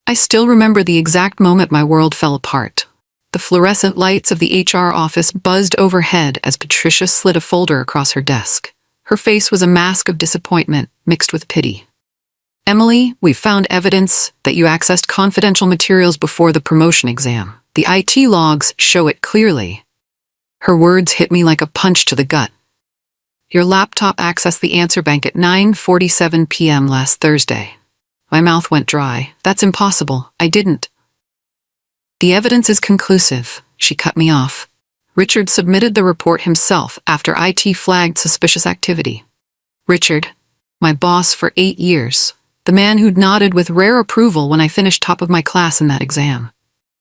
I still remember the exact moment my world fell apart. The fluorescent lights of the HR office buzzed overhead as Patricia slid a folder across her desk. Her face was a mask of disappointment mixed with pity. "Emily, we've found evidence that you accessed confidential materials before the promotion exam. The IT logs show it clearly." Her words hit me like a punch to the gut. "Your laptop accessed the answer bank at 9:47 p.m. last Thursday." My mouth went dry. "That's impossible. I didn't." "The evidence is conclusive," she cut me off. "Richard submitted the report himself after IT flagged suspicious activity." Richard, my boss for 8 years, the man who'd nodded with rare approval when I finished top of my class in that exam.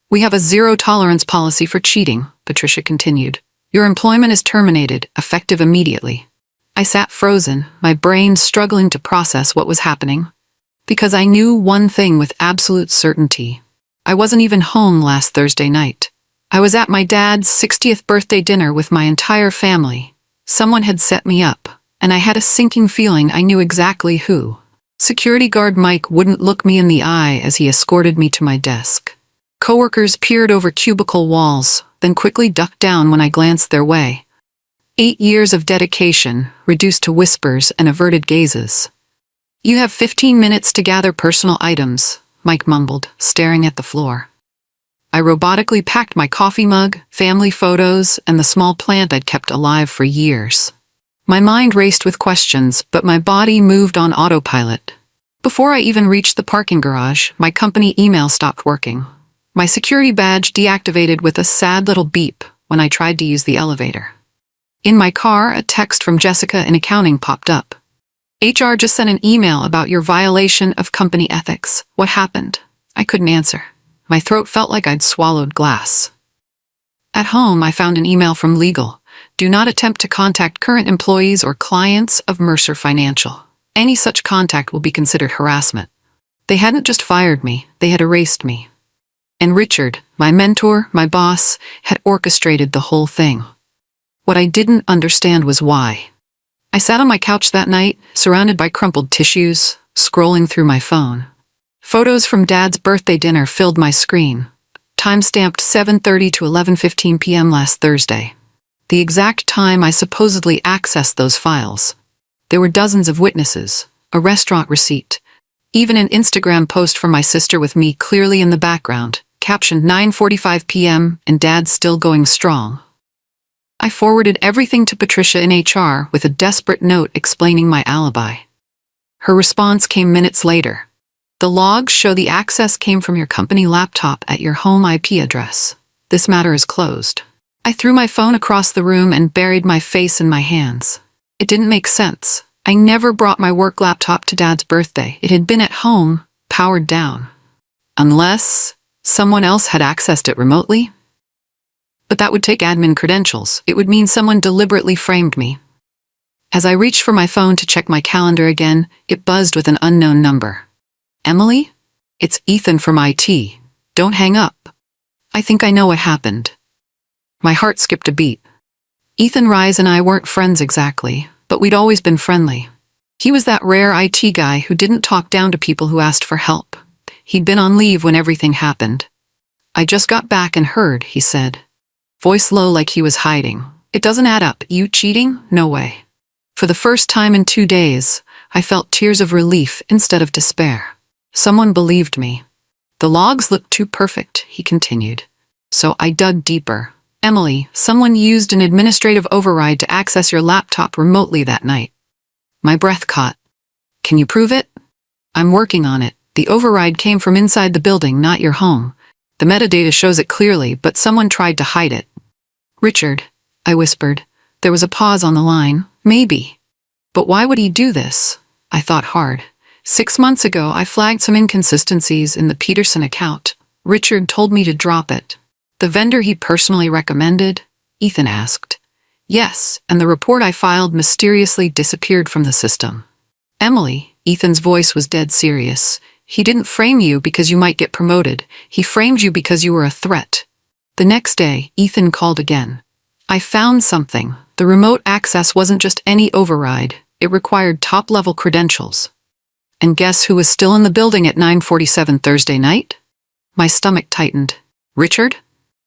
"We have a zero-tolerance policy for cheating," Patricia continued. "Your employment is terminated, effective immediately." I sat frozen, my brain struggling to process what was happening. Because I knew one thing with absolute certainty. I wasn't even home last Thursday night. I was at my dad's 60th birthday dinner with my entire family. Someone had set me up, and I had a sinking feeling I knew exactly who. Security guard Mike wouldn't look me in the eye as he escorted me to my desk. Coworkers peered over cubicle walls, then quickly ducked down when I glanced their way. 8 years of dedication, reduced to whispers and averted gazes. "You have 15 minutes to gather personal items," Mike mumbled, staring at the floor. I robotically packed my coffee mug, family photos, and the small plant I'd kept alive for years. My mind raced with questions, but my body moved on autopilot. Before I even reached the parking garage, my company email stopped working. My security badge deactivated with a sad little beep when I tried to use the elevator. In my car, a text from Jessica in accounting popped up. "HR just sent an email about your violation of company ethics. What happened?" I couldn't answer. My throat felt like I'd swallowed glass. At home, I found an email from legal. "Do not attempt to contact current employees or clients of Mercer Financial. Any such contact will be considered harassment." They hadn't just fired me, they had erased me. And Richard, my mentor, my boss, had orchestrated the whole thing. What I didn't understand was why. I sat on my couch that night, surrounded by crumpled tissues, scrolling through my phone. Photos from Dad's birthday dinner filled my screen, time-stamped 7:30 to 11:15 p.m. last Thursday. The exact time I supposedly accessed those files. There were dozens of witnesses, a restaurant receipt, even an Instagram post from my sister with me clearly in the background, captioned 9:45 p.m. and Dad still going strong. I forwarded everything to Patricia in HR with a desperate note explaining my alibi. Her response came minutes later. "The logs show the access came from your company laptop at your home IP address. This matter is closed." I threw my phone across the room and buried my face in my hands. It didn't make sense. I never brought my work laptop to Dad's birthday. It had been at home, powered down. Unless someone else had accessed it remotely? But that would take admin credentials. It would mean someone deliberately framed me. As I reached for my phone to check my calendar again, it buzzed with an unknown number. "Emily? It's Ethan from IT. Don't hang up. I think I know what happened." My heart skipped a beat. Ethan Rise and I weren't friends exactly, but we'd always been friendly. He was that rare IT guy who didn't talk down to people who asked for help. He'd been on leave when everything happened. "I just got back and heard," he said. Voice low like he was hiding. "It doesn't add up. You cheating? No way." For the first time in 2 days, I felt tears of relief instead of despair. Someone believed me. "The logs looked too perfect," he continued. So I dug deeper. "Emily, someone used an administrative override to access your laptop remotely that night." My breath caught. "Can you prove it?" "I'm working on it. The override came from inside the building, not your home. The metadata shows it clearly, but someone tried to hide it." "Richard," I whispered. There was a pause on the line. "Maybe. But why would he do this?" I thought hard. 6 months ago, I flagged some inconsistencies in the Peterson account. Richard told me to drop it. "The vendor he personally recommended?" Ethan asked. "Yes, and the report I filed mysteriously disappeared from the system." "Emily," Ethan's voice was dead serious. "He didn't frame you because you might get promoted. He framed you because you were a threat." The next day, Ethan called again. "I found something. The remote access wasn't just any override. It required top-level credentials." And guess who was still in the building at 9:47 Thursday night? My stomach tightened. Richard?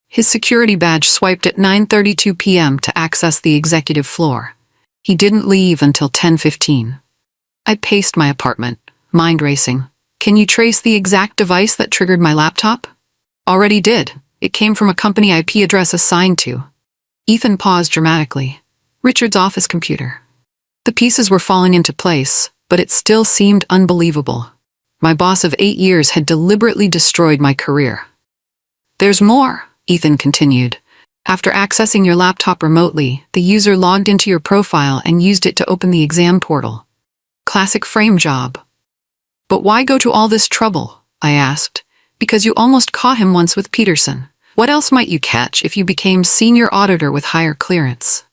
His security badge swiped at 9:32 p.m. to access the executive floor. He didn't leave until 10:15. I paced my apartment, mind racing. Can you trace the exact device that triggered my laptop? Already did. It came from a company IP address assigned to. Ethan paused dramatically. Richard's office computer. The pieces were falling into place, but it still seemed unbelievable. My boss of 8 years had deliberately destroyed my career. There's more, Ethan continued. After accessing your laptop remotely, the user logged into your profile and used it to open the exam portal. Classic frame job. But why go to all this trouble? I asked. Because you almost caught him once with Peterson. What else might you catch if you became senior auditor with higher clearance?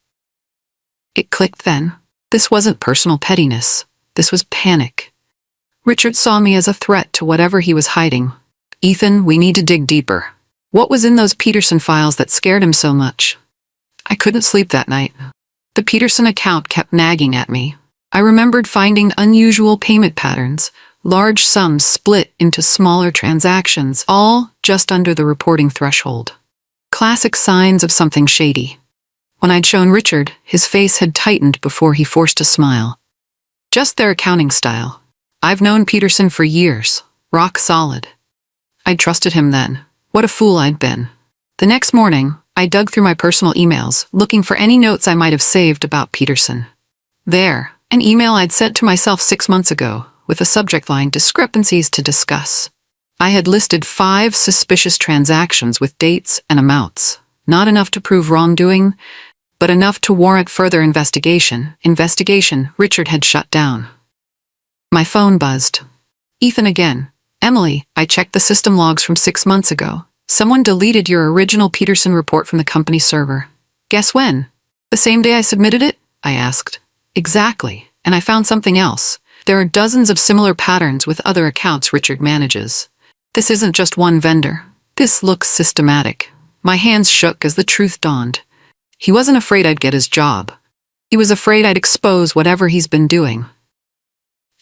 It clicked then. This wasn't personal pettiness. This was panic. Richard saw me as a threat to whatever he was hiding. Ethan, we need to dig deeper. What was in those Peterson files that scared him so much? I couldn't sleep that night. The Peterson account kept nagging at me. I remembered finding unusual payment patterns, large sums split into smaller transactions, all just under the reporting threshold. Classic signs of something shady. When I'd shown Richard, his face had tightened before he forced a smile. Just their accounting style. I've known Peterson for years, rock solid. I'd trusted him then. What a fool I'd been. The next morning, I dug through my personal emails, looking for any notes I might have saved about Peterson. There, an email I'd sent to myself 6 months ago, with a subject line, discrepancies to discuss. I had listed 5 suspicious transactions with dates and amounts. Not enough to prove wrongdoing, but enough to warrant further investigation. Investigation Richard had shut down. My phone buzzed. Ethan again. Emily, I checked the system logs from 6 months ago. Someone deleted your original Peterson report from the company server. Guess when? The same day I submitted it? I asked. Exactly, and I found something else. There are dozens of similar patterns with other accounts Richard manages. This isn't just one vendor. This looks systematic. My hands shook as the truth dawned. He wasn't afraid I'd get his job. He was afraid I'd expose whatever he's been doing.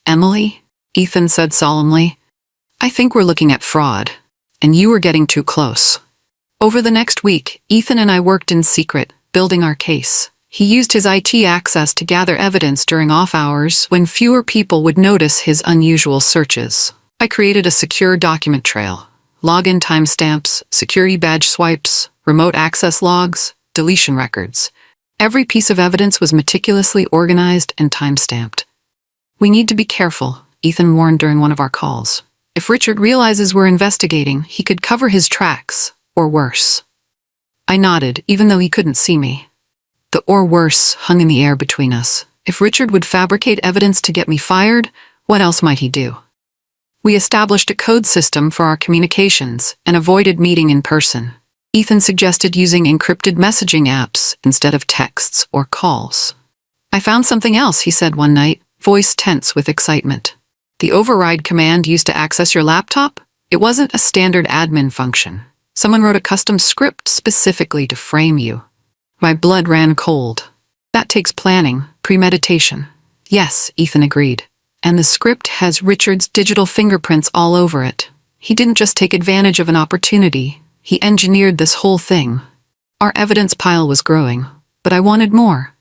Emily, Ethan said solemnly, I think we're looking at fraud, and you were getting too close. Over the next week, Ethan and I worked in secret, building our case. He used his IT access to gather evidence during off hours when fewer people would notice his unusual searches. I created a secure document trail. Login timestamps, security badge swipes, remote access logs, deletion records. Every piece of evidence was meticulously organized and timestamped. We need to be careful, Ethan warned during one of our calls. If Richard realizes we're investigating, he could cover his tracks, or worse. I nodded, even though he couldn't see me. The or worse hung in the air between us. If Richard would fabricate evidence to get me fired, what else might he do? We established a code system for our communications and avoided meeting in person. Ethan suggested using encrypted messaging apps instead of texts or calls. I found something else, he said one night, voice tense with excitement. The override command used to access your laptop? It wasn't a standard admin function. Someone wrote a custom script specifically to frame you. My blood ran cold. That takes planning, premeditation. Yes, Ethan agreed. And the script has Richard's digital fingerprints all over it. He didn't just take advantage of an opportunity. He engineered this whole thing. Our evidence pile was growing, but I wanted more.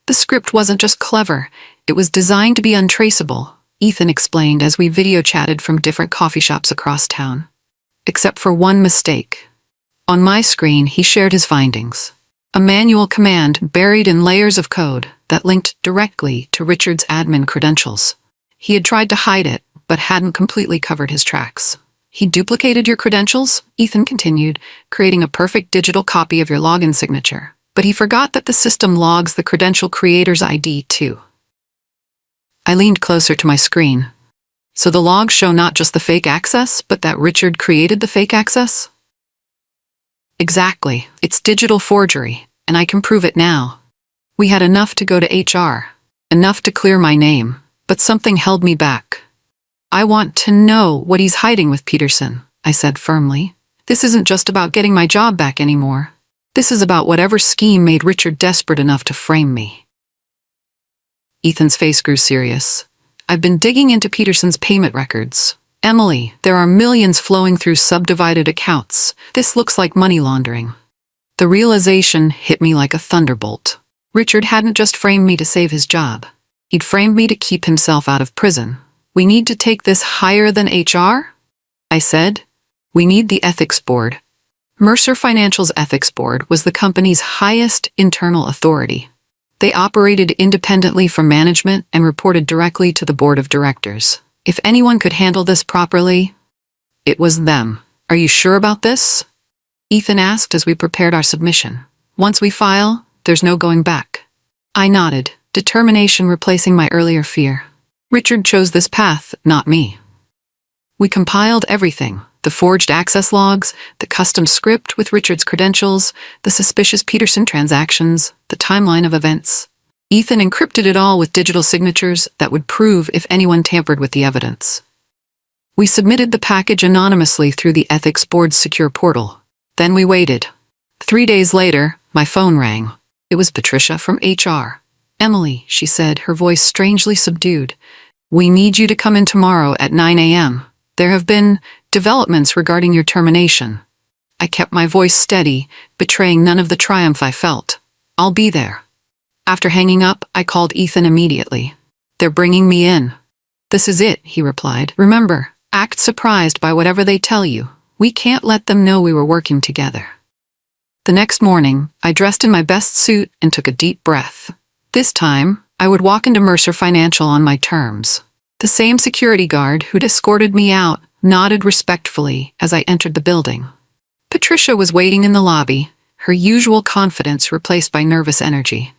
The script wasn't just clever. It was designed to be untraceable, Ethan explained as we video chatted from different coffee shops across town. Except for one mistake. On my screen, he shared his findings. A manual command buried in layers of code that linked directly to Richard's admin credentials. He had tried to hide it, but hadn't completely covered his tracks. He duplicated your credentials, Ethan continued, creating a perfect digital copy of your login signature. But he forgot that the system logs the credential creator's ID too. I leaned closer to my screen. So the logs show not just the fake access, but that Richard created the fake access? Exactly. It's digital forgery, and I can prove it now. We had enough to go to HR, enough to clear my name, but something held me back. I want to know what he's hiding with Peterson, I said firmly. This isn't just about getting my job back anymore. This is about whatever scheme made Richard desperate enough to frame me. Ethan's face grew serious. I've been digging into Peterson's payment records. Emily, there are millions flowing through subdivided accounts. This looks like money laundering. The realization hit me like a thunderbolt. Richard hadn't just framed me to save his job. He'd framed me to keep himself out of prison. We need to take this higher than HR? I said. We need the ethics board. Mercer Financial's ethics board was the company's highest internal authority. They operated independently from management and reported directly to the board of directors. If anyone could handle this properly, it was them. Are you sure about this? Ethan asked as we prepared our submission. Once we file, there's no going back. I nodded, determination replacing my earlier fear. Richard chose this path, not me. We compiled everything. The forged access logs, the custom script with Richard's credentials, the suspicious Peterson transactions, the timeline of events. Ethan encrypted it all with digital signatures that would prove if anyone tampered with the evidence. We submitted the package anonymously through the ethics board's secure portal. Then we waited. 3 days later, my phone rang. It was Patricia from HR. Emily, she said, her voice strangely subdued. We need you to come in tomorrow at 9 a.m. There have been developments regarding your termination. I kept my voice steady, betraying none of the triumph I felt. I'll be there. After hanging up, I called Ethan immediately. They're bringing me in. This is it, he replied. Remember, act surprised by whatever they tell you. We can't let them know we were working together. The next morning, I dressed in my best suit and took a deep breath. This time, I would walk into Mercer Financial on my terms. The same security guard who'd escorted me out nodded respectfully as I entered the building. Patricia was waiting in the lobby, her usual confidence replaced by nervous energy.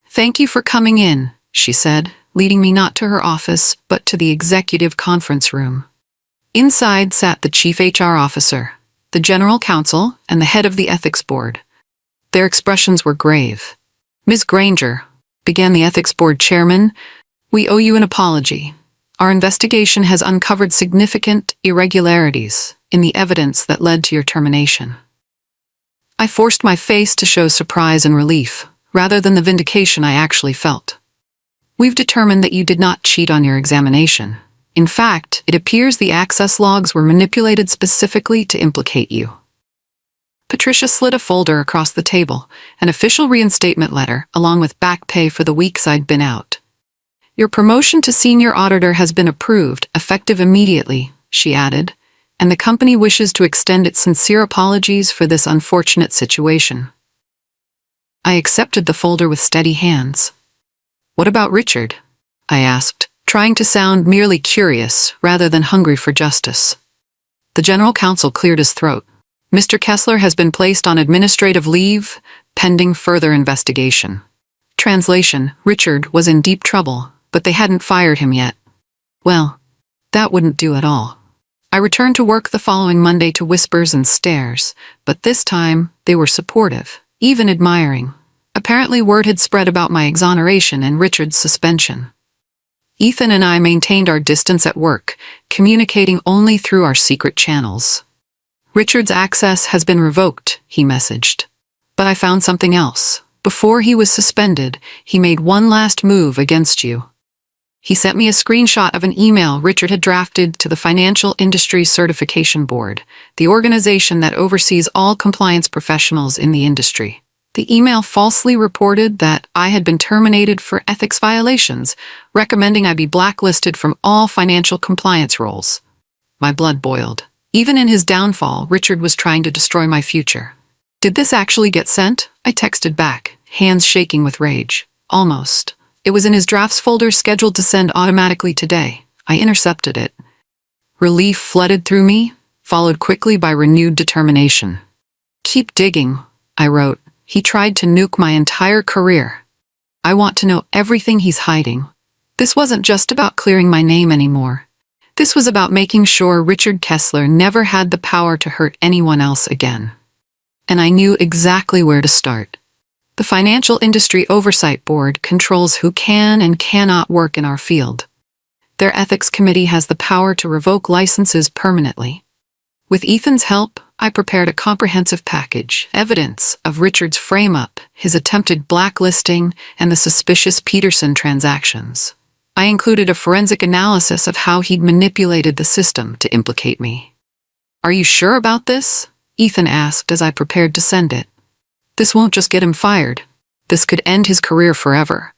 Thank you for coming in, she said, leading me not to her office, but to the executive conference room. Inside sat the chief HR officer, the general counsel, and the head of the ethics board. Their expressions were grave. Ms. Granger, began the ethics board chairman, we owe you an apology. Our investigation has uncovered significant irregularities in the evidence that led to your termination. I forced my face to show surprise and relief, rather than the vindication I actually felt. We've determined that you did not cheat on your examination. In fact, it appears the access logs were manipulated specifically to implicate you. Patricia slid a folder across the table, an official reinstatement letter, along with back pay for the weeks I'd been out. Your promotion to senior auditor has been approved, effective immediately, she added, and the company wishes to extend its sincere apologies for this unfortunate situation. I accepted the folder with steady hands. What about Richard? I asked, trying to sound merely curious rather than hungry for justice. The general counsel cleared his throat. Mr. Kessler has been placed on administrative leave, pending further investigation. Translation, Richard was in deep trouble, but they hadn't fired him yet. Well, that wouldn't do at all. I returned to work the following Monday to whispers and stares, but this time they were supportive, even admiring. Apparently word had spread about my exoneration and Richard's suspension. Ethan and I maintained our distance at work, communicating only through our secret channels. Richard's access has been revoked, he messaged. But I found something else. Before he was suspended, he made one last move against you. He sent me a screenshot of an email Richard had drafted to the Financial Industry Certification Board, the organization that oversees all compliance professionals in the industry. The email falsely reported that I had been terminated for ethics violations, recommending I be blacklisted from all financial compliance roles. My blood boiled. Even in his downfall, Richard was trying to destroy my future. Did this actually get sent? I texted back, hands shaking with rage. Almost. It was in his drafts folder scheduled to send automatically today. I intercepted it. Relief flooded through me, followed quickly by renewed determination. Keep digging, I wrote. He tried to nuke my entire career. I want to know everything he's hiding. This wasn't just about clearing my name anymore. This was about making sure Richard Kessler never had the power to hurt anyone else again. And I knew exactly where to start. The Financial Industry Oversight Board controls who can and cannot work in our field. Their ethics committee has the power to revoke licenses permanently. With Ethan's help, I prepared a comprehensive package, evidence of Richard's frame-up, his attempted blacklisting, and the suspicious Peterson transactions. I included a forensic analysis of how he'd manipulated the system to implicate me. "Are you sure about this?" Ethan asked as I prepared to send it. "This won't just get him fired. This could end his career forever."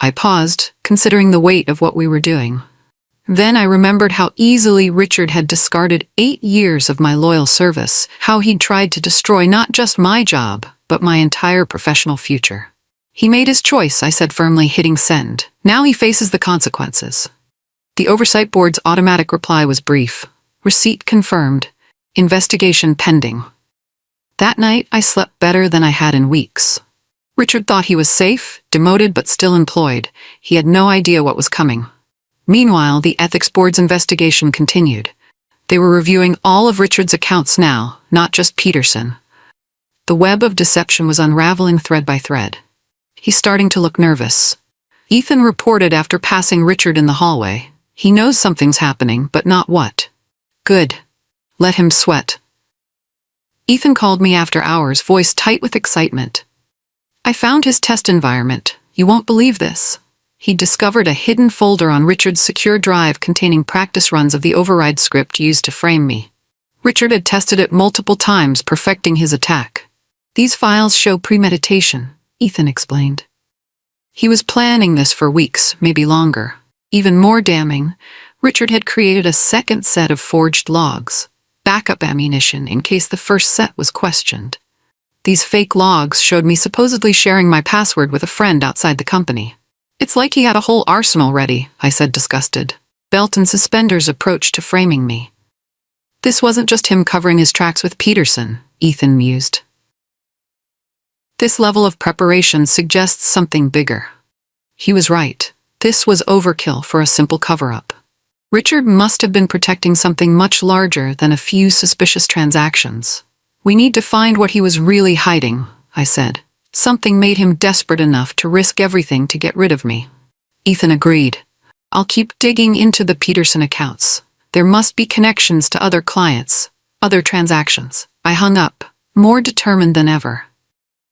I paused, considering the weight of what we were doing. Then I remembered how easily Richard had discarded 8 years of my loyal service, how he'd tried to destroy not just my job, but my entire professional future. "He made his choice," I said firmly, hitting send. "Now he faces the consequences." The Oversight Board's automatic reply was brief. "Receipt confirmed. Investigation pending." That night, I slept better than I had in weeks. Richard thought he was safe, demoted but still employed. He had no idea what was coming. Meanwhile, the Ethics Board's investigation continued. They were reviewing all of Richard's accounts now, not just Peterson. The web of deception was unraveling thread by thread. "He's starting to look nervous," Ethan reported after passing Richard in the hallway. "He knows something's happening, but not what." "Good. Let him sweat." Ethan called me after hours, voice tight with excitement. "I found his test environment. You won't believe this." He discovered a hidden folder on Richard's secure drive containing practice runs of the override script used to frame me. Richard had tested it multiple times, perfecting his attack. "These files show premeditation," Ethan explained. "He was planning this for weeks, maybe longer." Even more damning, Richard had created a second set of forged logs, backup ammunition in case the first set was questioned. These fake logs showed me supposedly sharing my password with a friend outside the company. "It's like he had a whole arsenal ready," I said, disgusted. Belt and suspenders approach to framing me. "This wasn't just him covering his tracks with Peterson," Ethan mused. "This level of preparation suggests something bigger." He was right. This was overkill for a simple cover-up. Richard must have been protecting something much larger than a few suspicious transactions. "We need to find what he was really hiding," I said. "Something made him desperate enough to risk everything to get rid of me." Ethan agreed. "I'll keep digging into the Peterson accounts. There must be connections to other clients, other transactions." I hung up, more determined than ever.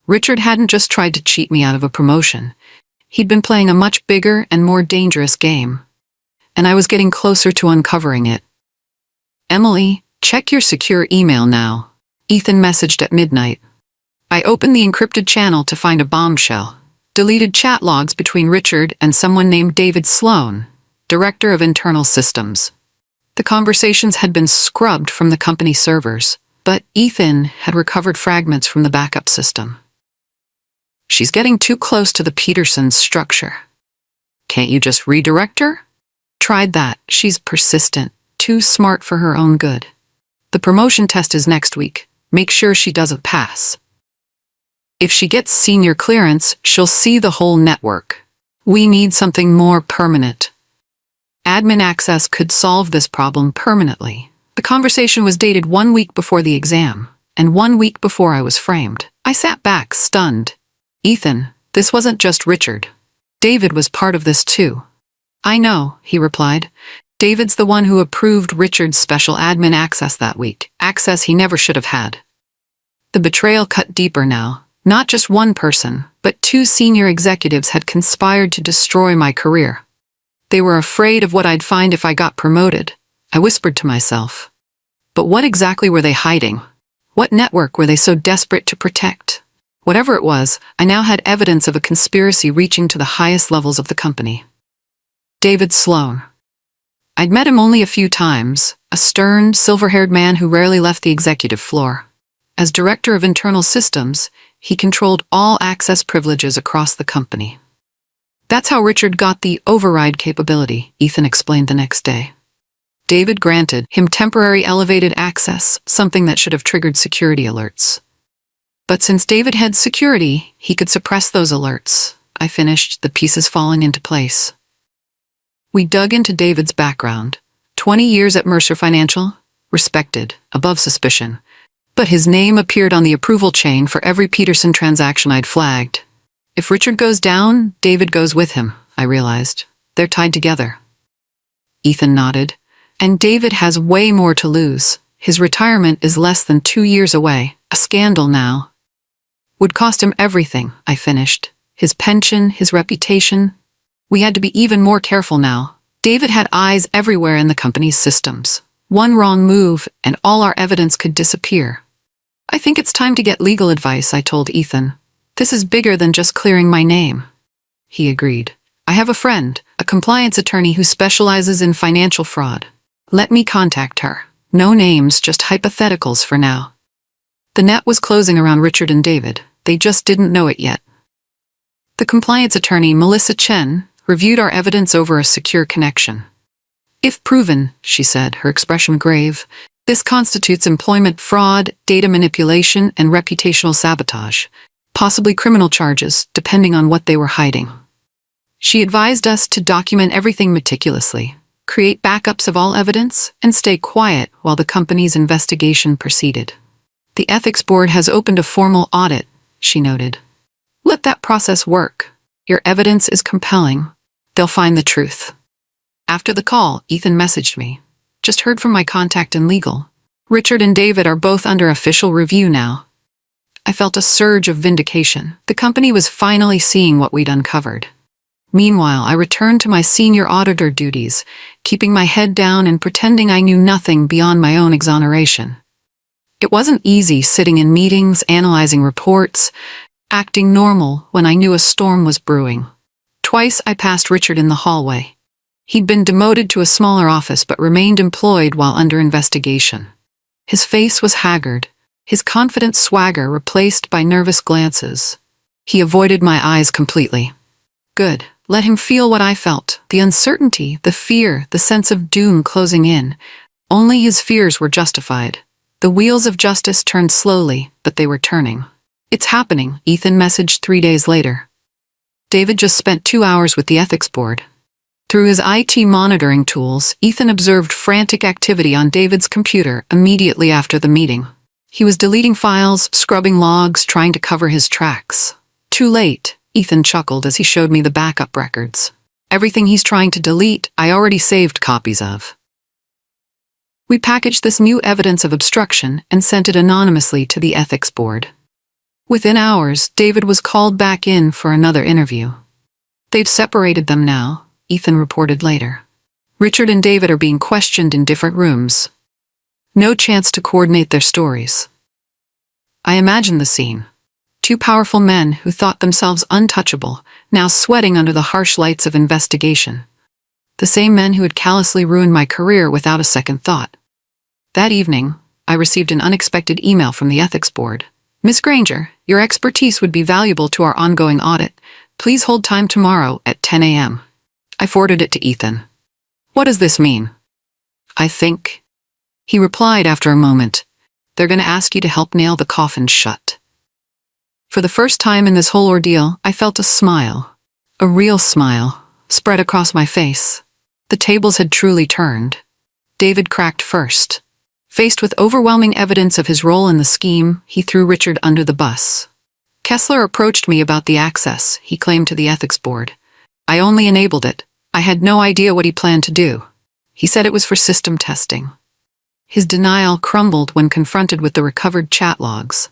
Richard hadn't just tried to cheat me out of a promotion. He'd been playing a much bigger and more dangerous game. And I was getting closer to uncovering it. "Emily, check your secure email now," Ethan messaged at midnight. I opened the encrypted channel to find a bombshell. Deleted chat logs between Richard and someone named David Sloan, Director of Internal Systems. The conversations had been scrubbed from the company servers, but Ethan had recovered fragments from the backup system. "She's getting too close to the Peterson structure. Can't you just redirect her?" "Tried that. She's persistent, too smart for her own good. The promotion test is next week. Make sure she doesn't pass. If she gets senior clearance, she'll see the whole network. We need something more permanent." Admin access could solve this problem permanently. The conversation was dated 1 week before the exam, and 1 week before I was framed. I sat back, stunned. "Ethan, this wasn't just Richard. David was part of this too." "I know," he replied. "David's the one who approved Richard's special admin access that week, access he never should have had." The betrayal cut deeper now. Not just one person, but 2 senior executives had conspired to destroy my career. They were afraid of what I'd find if I got promoted, I whispered to myself. But what exactly were they hiding? What network were they so desperate to protect? Whatever it was, I now had evidence of a conspiracy reaching to the highest levels of the company. David Sloan. I'd met him only a few times, a stern, silver-haired man who rarely left the executive floor. As Director of Internal Systems, he controlled all access privileges across the company. "That's how Richard got the override capability," Ethan explained the next day. David granted him temporary elevated access, something that should have triggered security alerts. But since David had security, he could suppress those alerts. I finished, the pieces falling into place. We dug into David's background. 20 years at Mercer Financial, respected, above suspicion. But his name appeared on the approval chain for every Peterson transaction I'd flagged. If Richard goes down, David goes with him, I realized. They're tied together. Ethan nodded. And David has way more to lose. His retirement is less than 2 years away. A scandal now. Would cost him everything, I finished. His pension, his reputation. We had to be even more careful now. David had eyes everywhere in the company's systems. One wrong move, and all our evidence could disappear. I think it's time to get legal advice, I told Ethan. This is bigger than just clearing my name. He agreed. I have a friend, a compliance attorney who specializes in financial fraud. Let me contact her. No names, just hypotheticals for now. The net was closing around Richard and David. They just didn't know it yet. The compliance attorney, Melissa Chen, reviewed our evidence over a secure connection. If proven, she said, her expression grave, this constitutes employment fraud, data manipulation, and reputational sabotage, possibly criminal charges, depending on what they were hiding. She advised us to document everything meticulously, create backups of all evidence, and stay quiet while the company's investigation proceeded. The ethics board has opened a formal audit, she noted. Let that process work. Your evidence is compelling. They'll find the truth. After the call, Ethan messaged me. Just heard from my contact in legal. Richard and David are both under official review now. I felt a surge of vindication. The company was finally seeing what we'd uncovered. Meanwhile, I returned to my senior auditor duties, keeping my head down and pretending I knew nothing beyond my own exoneration. It wasn't easy sitting in meetings, analyzing reports, acting normal when I knew a storm was brewing. Twice I passed Richard in the hallway. He'd been demoted to a smaller office but remained employed while under investigation. His face was haggard, his confident swagger replaced by nervous glances. He avoided my eyes completely. Good. Let him feel what I felt, the uncertainty, the fear, the sense of doom closing in. Only his fears were justified. The wheels of justice turned slowly, but they were turning. It's happening, Ethan messaged 3 days later. David just spent 2 hours with the ethics board. Through his IT monitoring tools, Ethan observed frantic activity on David's computer immediately after the meeting. He was deleting files, scrubbing logs, trying to cover his tracks. Too late, Ethan chuckled as he showed me the backup records. Everything he's trying to delete, I already saved copies of. We packaged this new evidence of obstruction and sent it anonymously to the ethics board. Within hours, David was called back in for another interview. They've separated them now, Ethan reported later. Richard and David are being questioned in different rooms. No chance to coordinate their stories. I imagined the scene. Two powerful men who thought themselves untouchable, now sweating under the harsh lights of investigation. The same men who had callously ruined my career without a second thought. That evening, I received an unexpected email from the ethics board. Miss Granger, your expertise would be valuable to our ongoing audit. Please hold time tomorrow at 10 a.m. I forwarded it to Ethan. What does this mean? I think. He replied after a moment. They're going to ask you to help nail the coffin shut. For the first time in this whole ordeal, I felt a smile, a real smile, spread across my face. The tables had truly turned. David cracked first. Faced with overwhelming evidence of his role in the scheme, he threw Richard under the bus. Kessler approached me about the access, he claimed to the ethics board. I only enabled it. I had no idea what he planned to do. He said it was for system testing. His denial crumbled when confronted with the recovered chat logs.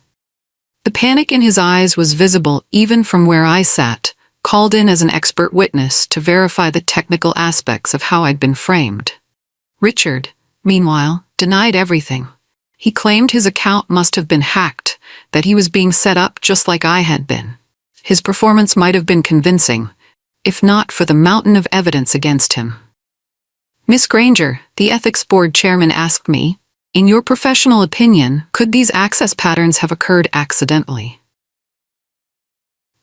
The panic in his eyes was visible even from where I sat, called in as an expert witness to verify the technical aspects of how I'd been framed. Richard, meanwhile, denied everything. He claimed his account must have been hacked, that he was being set up just like I had been. His performance might have been convincing, if not for the mountain of evidence against him. Miss Granger, the ethics board chairman asked me, in your professional opinion, could these access patterns have occurred accidentally?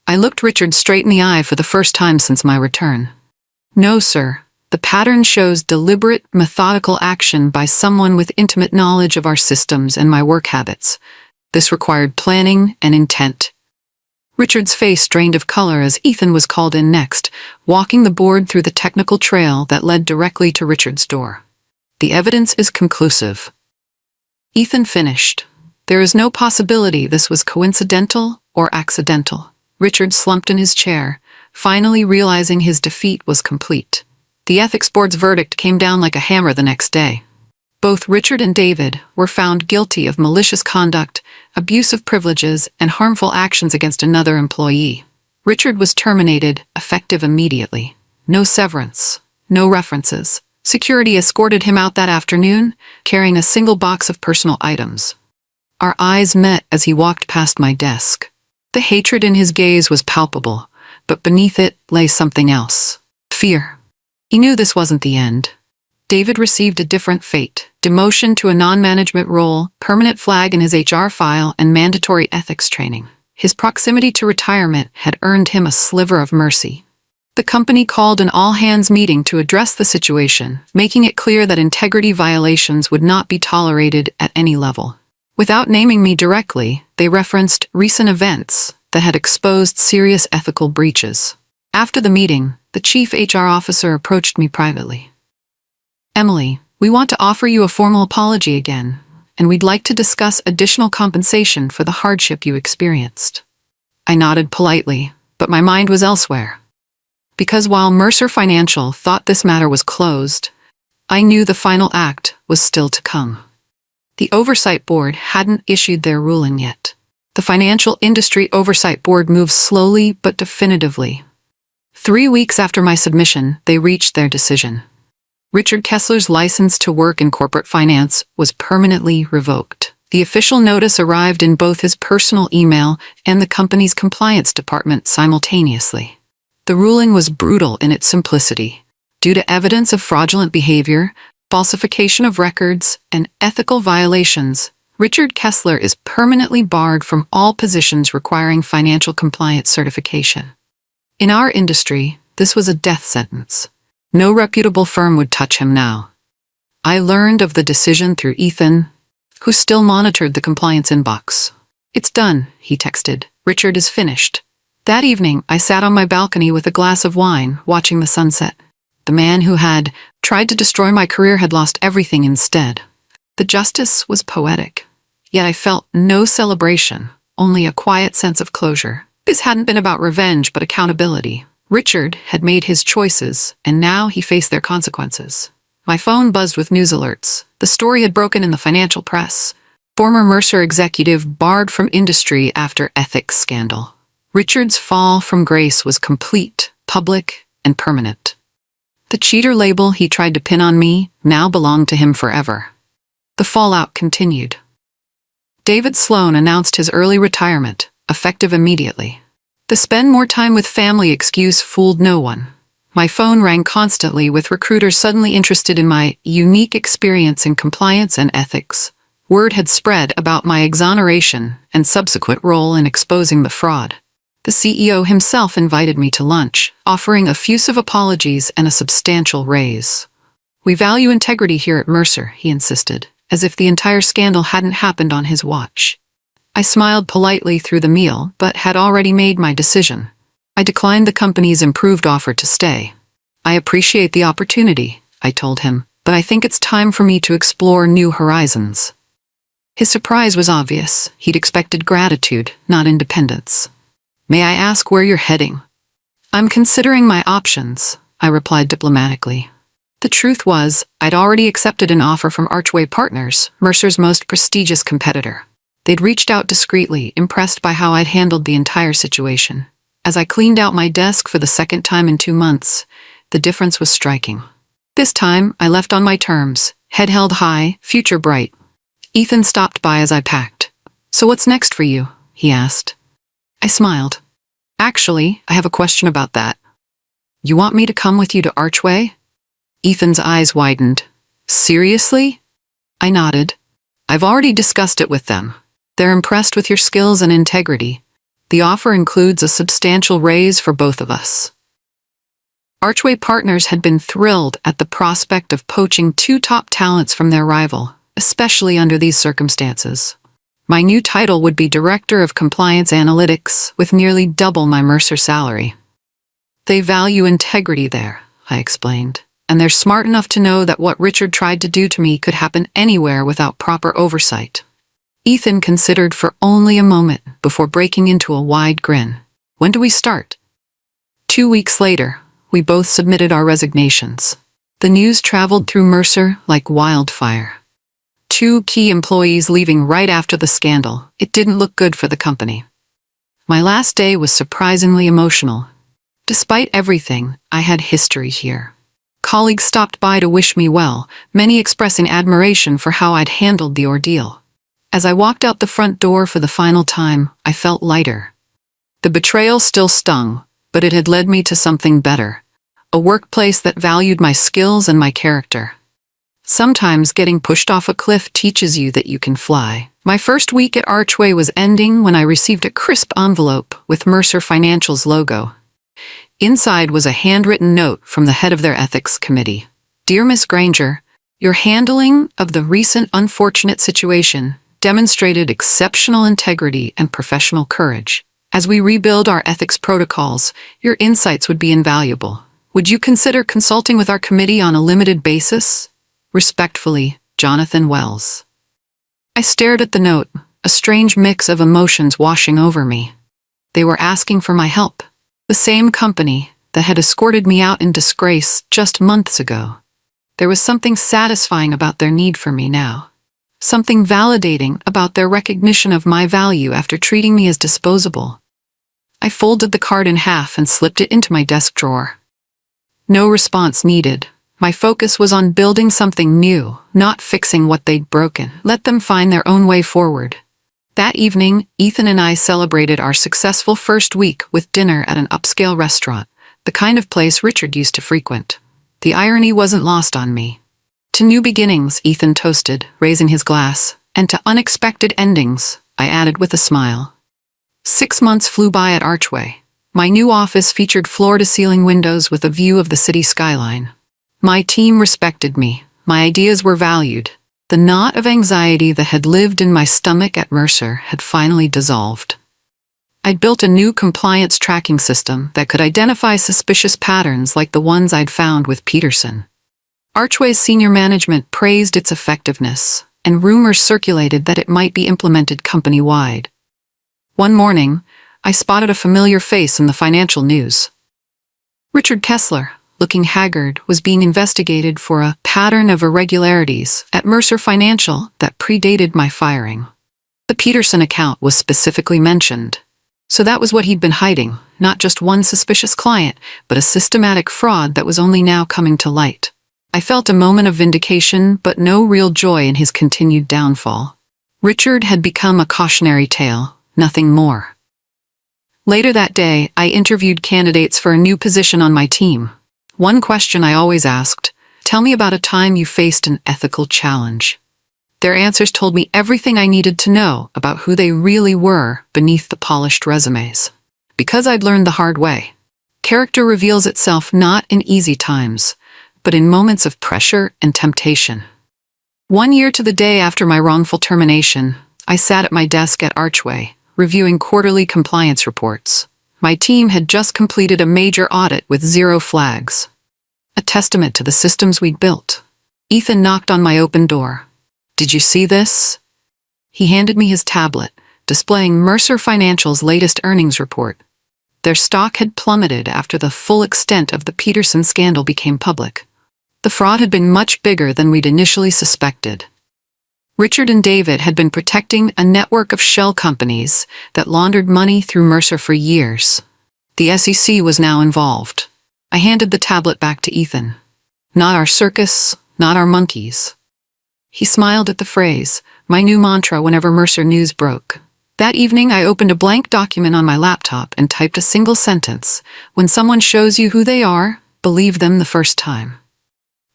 I looked Richard straight in the eye for the first time since my return. No, sir. The pattern shows deliberate, methodical action by someone with intimate knowledge of our systems and my work habits. This required planning and intent. Richard's face drained of color as Ethan was called in next, walking the board through the technical trail that led directly to Richard's door. The evidence is conclusive. Ethan finished. There is no possibility this was coincidental or accidental. Richard slumped in his chair, finally realizing his defeat was complete. The ethics board's verdict came down like a hammer the next day. Both Richard and David were found guilty of malicious conduct, abuse of privileges, and harmful actions against another employee. Richard was terminated, effective immediately. No severance. No references. Security escorted him out that afternoon, carrying a single box of personal items. Our eyes met as he walked past my desk. The hatred in his gaze was palpable, but beneath it lay something else. Fear. He knew this wasn't the end. David received a different fate: demotion to a non-management role, permanent flag in his HR file, and mandatory ethics training. His proximity to retirement had earned him a sliver of mercy. The company called an all-hands meeting to address the situation, making it clear that integrity violations would not be tolerated at any level. Without naming me directly, they referenced recent events that had exposed serious ethical breaches. After the meeting, the chief HR officer approached me privately. "Emily, we want to offer you a formal apology again, and we'd like to discuss additional compensation for the hardship you experienced." I nodded politely, but my mind was elsewhere. Because while Mercer Financial thought this matter was closed, I knew the final act was still to come. The Oversight Board hadn't issued their ruling yet. The Financial Industry Oversight Board moved slowly but definitively. 3 weeks after my submission, they reached their decision. Richard Kessler's license to work in corporate finance was permanently revoked. The official notice arrived in both his personal email and the company's compliance department simultaneously. The ruling was brutal in its simplicity. Due to evidence of fraudulent behavior, falsification of records, and ethical violations, Richard Kessler is permanently barred from all positions requiring financial compliance certification. In our industry, this was a death sentence. No reputable firm would touch him now. I learned of the decision through Ethan, who still monitored the compliance inbox. "It's done," he texted. "Richard is finished." That evening, I sat on my balcony with a glass of wine, watching the sunset. The man who had tried to destroy my career had lost everything instead. The justice was poetic. Yet I felt no celebration, only a quiet sense of closure. This hadn't been about revenge, but accountability. Richard had made his choices, and now he faced their consequences. My phone buzzed with news alerts. The story had broken in the financial press. Former Mercer executive barred from industry after ethics scandal. Richard's fall from grace was complete, public, and permanent. The cheater label he tried to pin on me now belonged to him forever. The fallout continued. David Sloan announced his early retirement, effective immediately. The spend more time with family excuse fooled no one. My phone rang constantly with recruiters suddenly interested in my unique experience in compliance and ethics. Word had spread about my exoneration and subsequent role in exposing the fraud. The CEO himself invited me to lunch, offering effusive apologies and a substantial raise. "We value integrity here at Mercer," he insisted, as if the entire scandal hadn't happened on his watch. I smiled politely through the meal, but had already made my decision. I declined the company's improved offer to stay. "I appreciate the opportunity," I told him, "but I think it's time for me to explore new horizons." His surprise was obvious. He'd expected gratitude, not independence. "May I ask where you're heading?" "I'm considering my options," I replied diplomatically. The truth was, I'd already accepted an offer from Archway Partners, Mercer's most prestigious competitor. They'd reached out discreetly, impressed by how I'd handled the entire situation. As I cleaned out my desk for the second time in 2 months, the difference was striking. This time, I left on my terms, head held high, future bright. Ethan stopped by as I packed. "So what's next for you?" he asked. I smiled. "Actually, I have a question about that. You want me to come with you to Archway?" Ethan's eyes widened. "Seriously?" I nodded. "I've already discussed it with them. They're impressed with your skills and integrity. The offer includes a substantial raise for both of us." Archway Partners had been thrilled at the prospect of poaching 2 top talents from their rival, especially under these circumstances. My new title would be Director of Compliance Analytics, with nearly double my Mercer salary. "They value integrity there," I explained, "and they're smart enough to know that what Richard tried to do to me could happen anywhere without proper oversight." Ethan considered for only a moment before breaking into a wide grin. "When do we start?" 2 weeks later, we both submitted our resignations. The news traveled through Mercer like wildfire. 2 key employees leaving right after the scandal. It didn't look good for the company. My last day was surprisingly emotional. Despite everything, I had history here. Colleagues stopped by to wish me well, many expressing admiration for how I'd handled the ordeal. As I walked out the front door for the final time, I felt lighter. The betrayal still stung, but it had led me to something better. A workplace that valued my skills and my character. Sometimes getting pushed off a cliff teaches you that you can fly. My first week at Archway was ending when I received a crisp envelope with Mercer Financial's logo. Inside was a handwritten note from the head of their ethics committee. Dear Miss Granger, your handling of the recent unfortunate situation demonstrated exceptional integrity and professional courage. As we rebuild our ethics protocols, your insights would be invaluable. Would you consider consulting with our committee on a limited basis? Respectfully, Jonathan Wells. I stared at the note, a strange mix of emotions washing over me. They were asking for my help. The same company that had escorted me out in disgrace just months ago. There was something satisfying about their need for me now. Something validating about their recognition of my value after treating me as disposable. I folded the card in half and slipped it into my desk drawer. No response needed. My focus was on building something new, not fixing what they'd broken. Let them find their own way forward. That evening, Ethan and I celebrated our successful first week with dinner at an upscale restaurant, the kind of place Richard used to frequent. The irony wasn't lost on me. To new beginnings, Ethan toasted, raising his glass, and to unexpected endings, I added with a smile. 6 months flew by at Archway. My new office featured floor-to-ceiling windows with a view of the city skyline. My team respected me. My ideas were valued. The knot of anxiety that had lived in my stomach at Mercer had finally dissolved. I'd built a new compliance tracking system that could identify suspicious patterns like the ones I'd found with Peterson. Archway's senior management praised its effectiveness, and rumors circulated that it might be implemented company-wide. One morning, I spotted a familiar face in the financial news. Richard Kessler, looking haggard, was being investigated for a pattern of irregularities at Mercer Financial that predated my firing. The Peterson account was specifically mentioned. So that was what he'd been hiding, not just one suspicious client, but a systematic fraud that was only now coming to light. I felt a moment of vindication, but no real joy in his continued downfall. Richard had become a cautionary tale, nothing more. Later that day, I interviewed candidates for a new position on my team. One question I always asked, tell me about a time you faced an ethical challenge. Their answers told me everything I needed to know about who they really were beneath the polished resumes. Because I'd learned the hard way. Character reveals itself not in easy times, but in moments of pressure and temptation. 1 year to the day after my wrongful termination, I sat at my desk at Archway, reviewing quarterly compliance reports. My team had just completed a major audit with 0 flags. A testament to the systems we'd built. Ethan knocked on my open door. Did you see this? He handed me his tablet, displaying Mercer Financial's latest earnings report. Their stock had plummeted after the full extent of the Peterson scandal became public. The fraud had been much bigger than we'd initially suspected. Richard and David had been protecting a network of shell companies that laundered money through Mercer for years. The SEC was now involved. I handed the tablet back to Ethan. Not our circus, not our monkeys. He smiled at the phrase, my new mantra whenever Mercer news broke. That evening, I opened a blank document on my laptop and typed a single sentence. When someone shows you who they are, believe them the first time.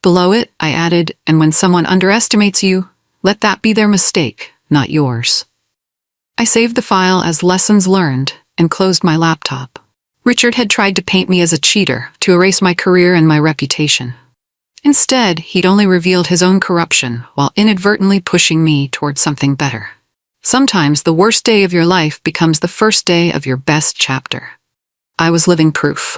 Below it, I added, and when someone underestimates you, let that be their mistake, not yours. I saved the file as lessons learned and closed my laptop. Richard had tried to paint me as a cheater, to erase my career and my reputation. Instead, he'd only revealed his own corruption while inadvertently pushing me towards something better. Sometimes the worst day of your life becomes the first day of your best chapter. I was living proof.